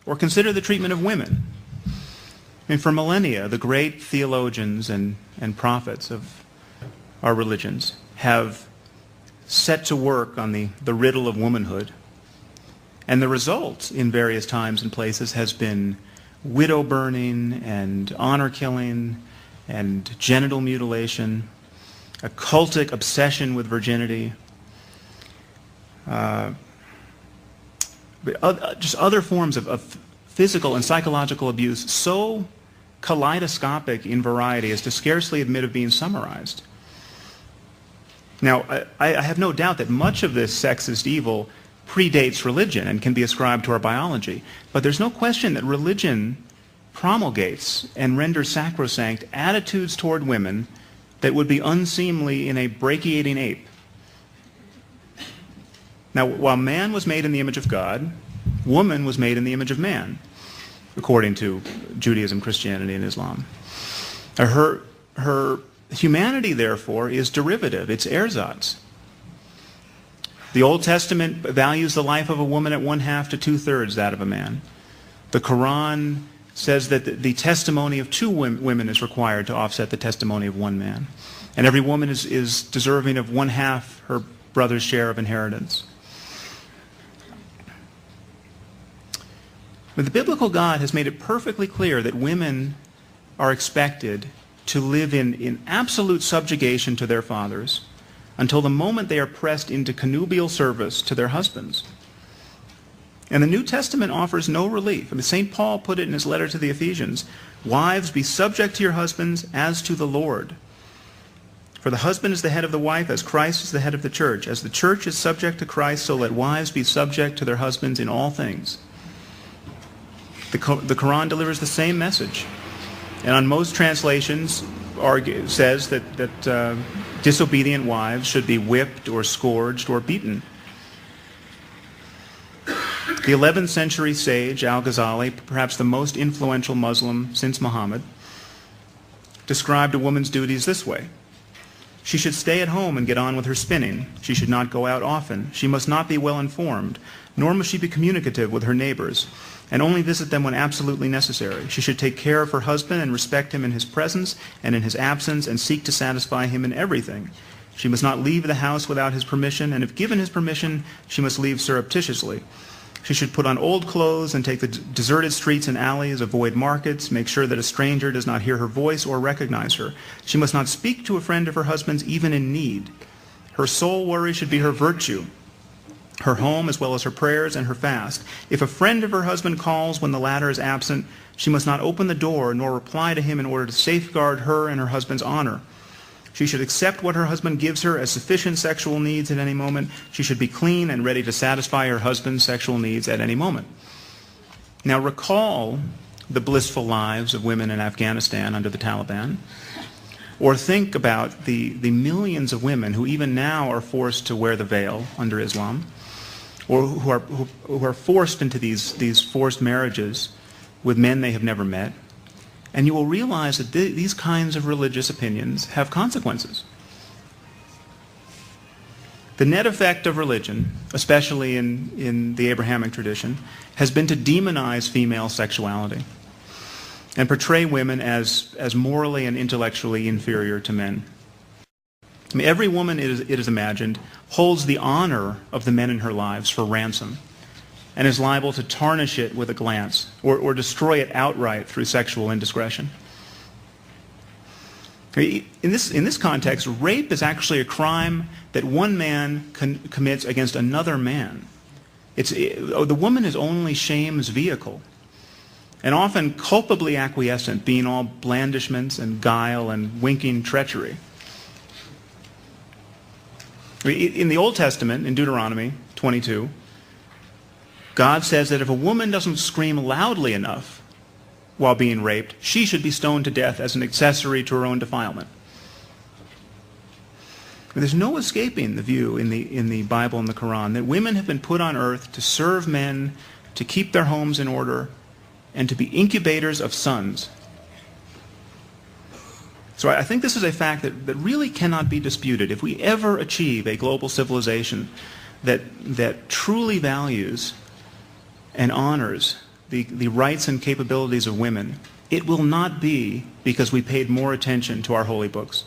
Or consider the treatment of women. I mean, for millennia, the great theologians and prophets of our religions have set to work on the riddle of womanhood. And the result in various times and places has been widow burning and honor killing and genital mutilation, a cultic obsession with virginity, just other forms of physical and psychological abuse so kaleidoscopic in variety as to scarcely admit of being summarized. Now, I have no doubt that much of this sexist evil predates religion and can be ascribed to our biology, but there's no question that religion promulgates and renders sacrosanct attitudes toward women that would be unseemly in a brachiating ape. Now, while man was made in the image of God, woman was made in the image of man, according to Judaism, Christianity, and Islam. Her humanity, therefore, is derivative. It's ersatz. The Old Testament values the life of a woman at 1/2 to 2/3 that of a man. The Quran says that the testimony of 2 women is required to offset the testimony of 1 man. And every woman is deserving of 1/2 her brother's share of inheritance. But the biblical God has made it perfectly clear that women are expected to live in absolute subjugation to their fathers until the moment they are pressed into connubial service to their husbands. And the New Testament offers no relief. I mean, St. Paul put it in his letter to the Ephesians, "Wives, be subject to your husbands as to the Lord. For the husband is the head of the wife, as Christ is the head of the church. As the church is subject to Christ, so let wives be subject to their husbands in all things." The Quran delivers the same message. And on most translations says that disobedient wives should be whipped or scourged or beaten. The 11th century sage Al-Ghazali, perhaps the most influential Muslim since Muhammad, described a woman's duties this way. She should stay at home and get on with her spinning. She should not go out often. She must not be well informed, nor must she be communicative with her neighbors, and only visit them when absolutely necessary. She should take care of her husband and respect him in his presence and in his absence and seek to satisfy him in everything. She must not leave the house without his permission, and if given his permission, she must leave surreptitiously. She should put on old clothes and take the deserted streets and alleys, avoid markets, make sure that a stranger does not hear her voice or recognize her. She must not speak to a friend of her husband's even in need. Her sole worry should be her virtue, her home as well as her prayers and her fast. If a friend of her husband calls when the latter is absent, she must not open the door nor reply to him in order to safeguard her and her husband's honor. She should accept what her husband gives her as sufficient sexual needs at any moment. She should be clean and ready to satisfy her husband's sexual needs at any moment. Now recall the blissful lives of women in Afghanistan under the Taliban, or think about the millions of women who even now are forced to wear the veil under Islam, or who are forced into these forced marriages with men they have never met. And you will realize that these kinds of religious opinions have consequences. The net effect of religion, especially in the Abrahamic tradition, has been to demonize female sexuality and portray women as morally and intellectually inferior to men. I mean, every woman, it is imagined, holds the honor of the men in her lives for ransom, and is liable to tarnish it with a glance or destroy it outright through sexual indiscretion. In this context, rape is actually a crime that one man commits against another man. The woman is only shame's vehicle, and often culpably acquiescent, being all blandishments and guile and winking treachery. In the Old Testament, in Deuteronomy 22, God says that if a woman doesn't scream loudly enough while being raped, she should be stoned to death as an accessory to her own defilement. There's no escaping the view in the Bible and the Quran that women have been put on earth to serve men, to keep their homes in order, and to be incubators of sons. So I think this is a fact that really cannot be disputed. If we ever achieve a global civilization that truly values and honors the rights and capabilities of women, it will not be because we paid more attention to our holy books.